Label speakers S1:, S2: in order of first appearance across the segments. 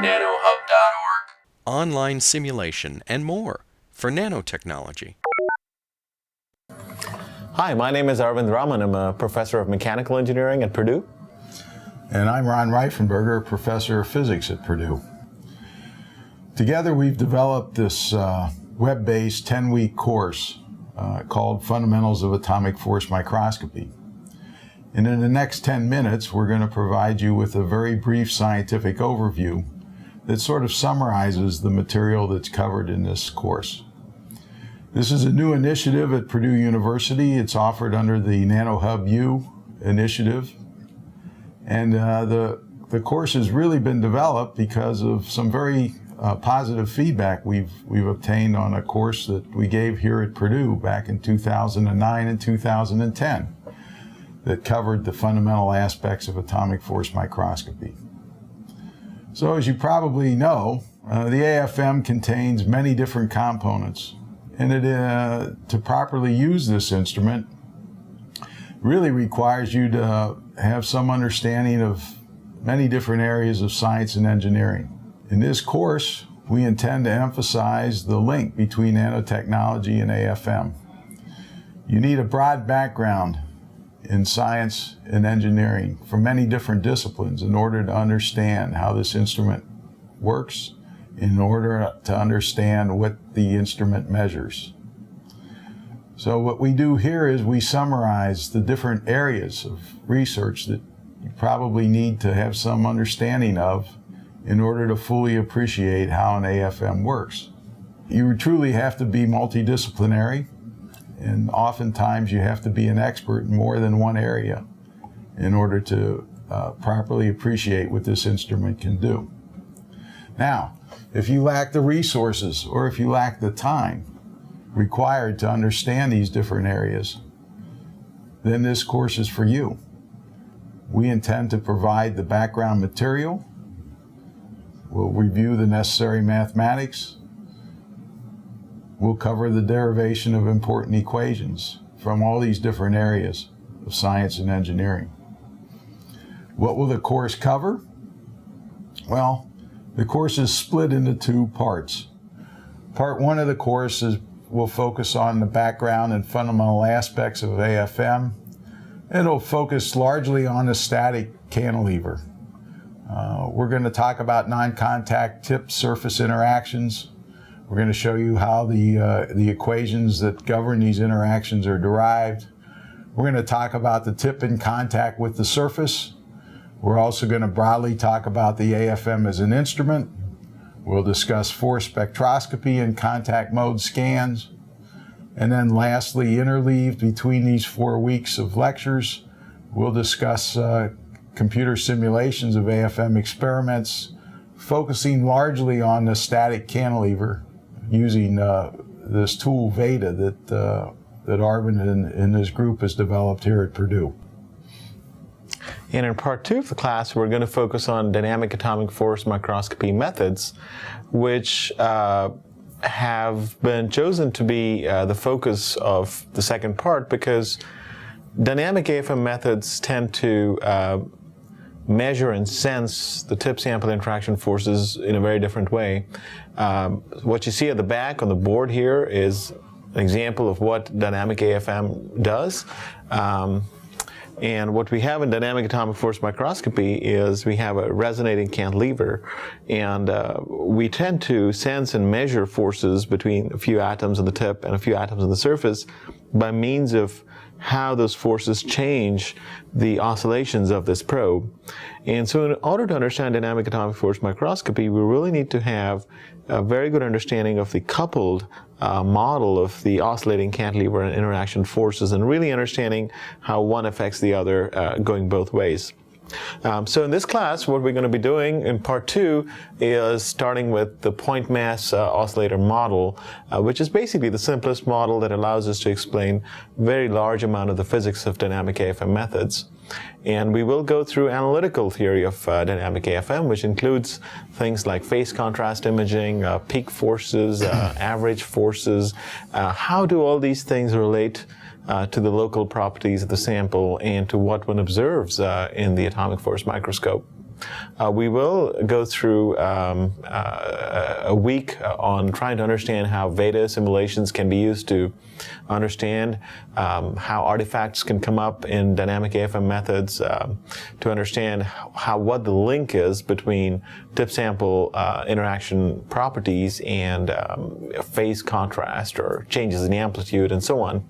S1: nanoHUB.org.
S2: Online simulation and more for nanotechnology.
S3: Hi, my name is Arvind Raman. I'm a professor of mechanical engineering at Purdue.
S4: And I'm Ron Reifenberger, professor of physics at Purdue. Together we've developed this web-based 10-week course called Fundamentals of Atomic Force Microscopy. And in the next 10 minutes, we're going to provide you with a very brief scientific overview that sort of summarizes the material that's covered in this course. This is a new initiative at Purdue University. It's offered under the nanoHUB-U initiative. And the course has really been developed because of some very positive feedback we've obtained on a course that we gave here at Purdue back in 2009 and 2010 that covered the fundamental aspects of atomic force microscopy. So as you probably know, the AFM contains many different components. And to properly use this instrument really requires you to have some understanding of many different areas of science and engineering. In this course, we intend to emphasize the link between nanotechnology and AFM. You need a broad background in science and engineering from many different disciplines in order to understand how this instrument works, in order to understand what the instrument measures. So what we do here is we summarize the different areas of research that you probably need to have some understanding of in order to fully appreciate how an AFM works. You truly have to be multidisciplinary, and oftentimes you have to be an expert in more than one area in order to properly appreciate what this instrument can do. Now, if you lack the resources or if you lack the time required to understand these different areas, then this course is for you. We intend to provide the background material. We'll review the necessary mathematics. We'll cover the derivation of important equations from all these different areas of science and engineering. What will the course cover? Well, the course is split into two parts. Part one of the course will focus on the background and fundamental aspects of AFM. It'll focus largely on the static cantilever. We're going to talk about non-contact tip-surface interactions. We're going to show you how the equations that govern these interactions are derived. We're going to talk about the tip in contact with the surface. We're also going to broadly talk about the AFM as an instrument. We'll discuss force spectroscopy and contact mode scans. And then lastly, interleaved between these 4 weeks of lectures, we'll discuss computer simulations of AFM experiments, focusing largely on the static cantilever using this tool VEDA that Arvind and his group has developed here at Purdue.
S3: And in part two of the class, we're going to focus on dynamic atomic force microscopy methods, which have been chosen to be the focus of the second part because dynamic AFM methods tend to measure and sense the tip-sample interaction forces in a very different way. What you see at the back on the board here is an example of what dynamic AFM does. And what we have in dynamic atomic force microscopy is we have a resonating cantilever, and we tend to sense and measure forces between a few atoms on the tip and a few atoms on the surface by means of how those forces change the oscillations of this probe. And so in order to understand dynamic atomic force microscopy, we really need to have a very good understanding of the coupled model of the oscillating cantilever and interaction forces, and really understanding how one affects the other going both ways. So in this class, what we're going to be doing in part two is starting with the point mass oscillator model, which is basically the simplest model that allows us to explain a very large amount of the physics of dynamic AFM methods. And we will go through analytical theory of dynamic AFM, which includes things like phase contrast imaging, peak forces, average forces. How do all these things relate to the local properties of the sample and to what one observes in the atomic force microscope? We will go through a week on trying to understand how Veda simulations can be used to understand how artifacts can come up in dynamic AFM methods, to understand what the link is between tip sample interaction properties and phase contrast or changes in the amplitude and so on.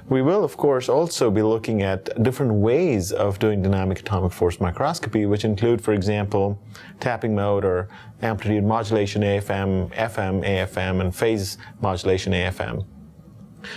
S3: We will, of course, also be looking at different ways of doing dynamic atomic force microscopy, which include, for example, tapping mode or amplitude modulation AFM, FM, AFM, and phase modulation AFM.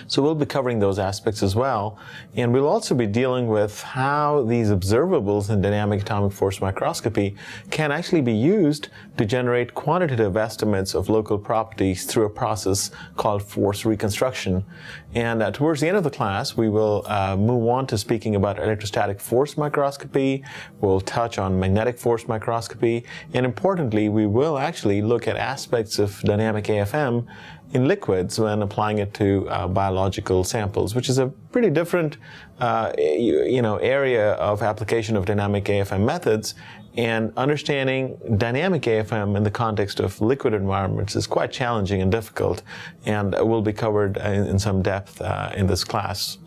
S3: So we'll be covering those aspects as well, and we'll also be dealing with how these observables in dynamic atomic force microscopy can actually be used to generate quantitative estimates of local properties through a process called force reconstruction. And towards the end of the class, we will move on to speaking about electrostatic force microscopy. We'll touch on magnetic force microscopy, and importantly, we will actually look at aspects of dynamic AFM in liquids when applying it to biological samples, which is a pretty different area of application of dynamic AFM methods. And understanding dynamic AFM in the context of liquid environments is quite challenging and difficult, and will be covered in some depth in this class.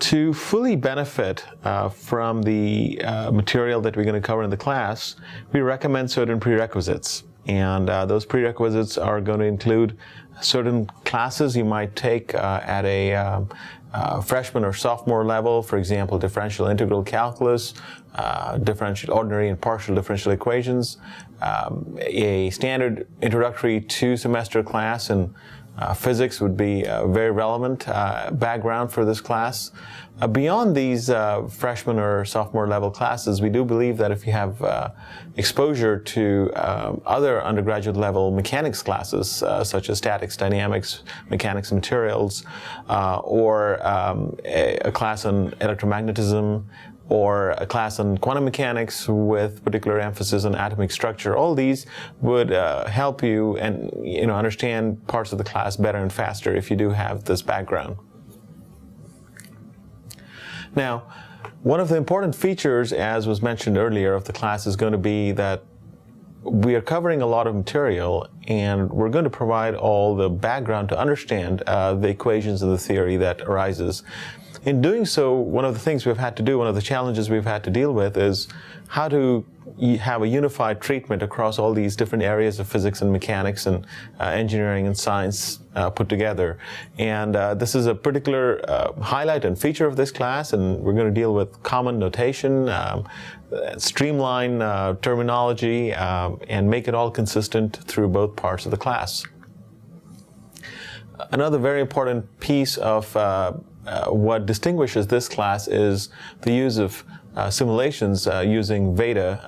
S3: To fully benefit from the material that we're going to cover in the class, we recommend certain prerequisites. And those prerequisites are going to include certain classes you might take at a freshman or sophomore level, for example, differential integral calculus, differential ordinary and partial differential equations, a standard introductory 2-semester class in physics would be a very relevant background for this class. Beyond these freshman or sophomore level classes, we do believe that if you have exposure to other undergraduate level mechanics classes, such as statics, dynamics, mechanics, and materials, or a class on electromagnetism, or a class on quantum mechanics with particular emphasis on atomic structure, all these would help you and understand parts of the class better and faster if you do have this background. Now, one of the important features, as was mentioned earlier, of the class is going to be that we are covering a lot of material, and we're going to provide all the background to understand the equations and the theory that arises. In doing so, one of the things we've had to do, one of the challenges we've had to deal with is how to have a unified treatment across all these different areas of physics and mechanics and engineering and science put together. And this is a particular highlight and feature of this class, and we're going to deal with common notation, streamline terminology, and make it all consistent through both parts of the class. Another very important piece of what distinguishes this class is the use of simulations using Veda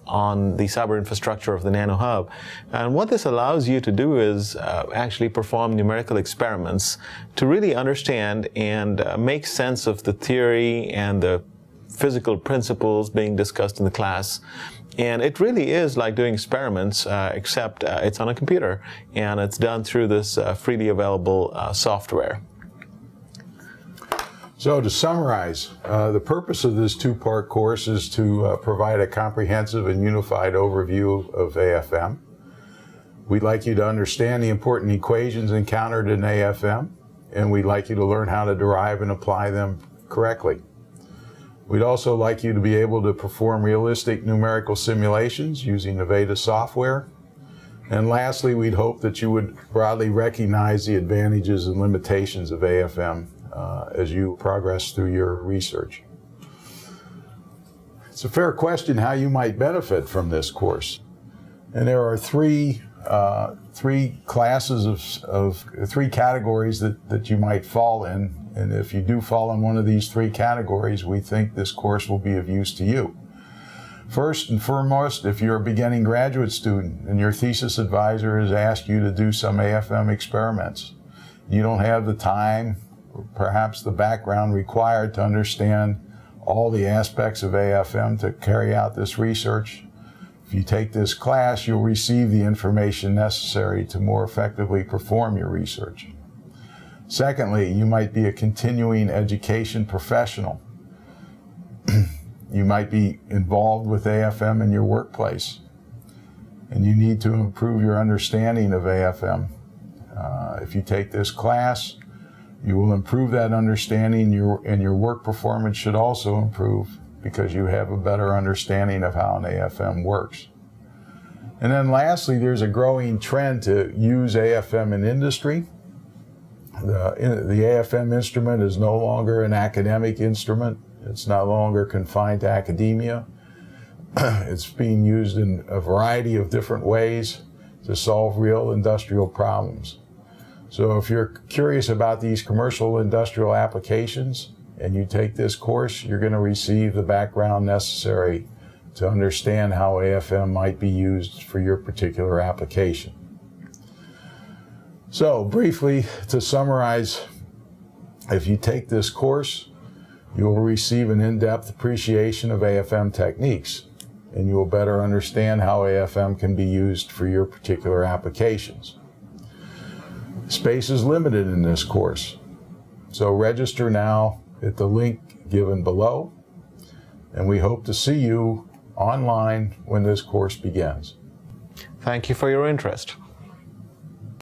S3: on the cyber infrastructure of the nanoHUB. And what this allows you to do is actually perform numerical experiments to really understand and make sense of the theory and the physical principles being discussed in the class. And it really is like doing experiments, except it's on a computer, and it's done through this freely available software.
S4: So to summarize, the purpose of this 2-part course is to provide a comprehensive and unified overview of AFM. We'd like you to understand the important equations encountered in AFM, and we'd like you to learn how to derive and apply them correctly. We'd also like you to be able to perform realistic numerical simulations using the Veda software. And lastly, we'd hope that you would broadly recognize the advantages and limitations of AFM as you progress through your research. It's a fair question how you might benefit from this course. And there are three classes of three categories that you might fall in. And if you do fall in one of these three categories, we think this course will be of use to you. First and foremost, if you're a beginning graduate student and your thesis advisor has asked you to do some AFM experiments, you don't have the time or perhaps the background required to understand all the aspects of AFM to carry out this research. If you take this class, you'll receive the information necessary to more effectively perform your research. Secondly, you might be a continuing education professional. You might be involved with AFM in your workplace, and you need to improve your understanding of AFM. If you take this class, you will improve that understanding, and your work performance should also improve because you have a better understanding of how an AFM works. And then lastly, there's a growing trend to use AFM in industry. The AFM instrument is no longer an academic instrument. It's no longer confined to academia. It's being used in a variety of different ways to solve real industrial problems. So if you're curious about these commercial industrial applications and you take this course, you're going to receive the background necessary to understand how AFM might be used for your particular application. So briefly, to summarize, if you take this course, you will receive an in-depth appreciation of AFM techniques, and you will better understand how AFM can be used for your particular applications. Space is limited in this course, so register now at the link given below, and we hope to see you online when this course begins.
S3: Thank you for your interest.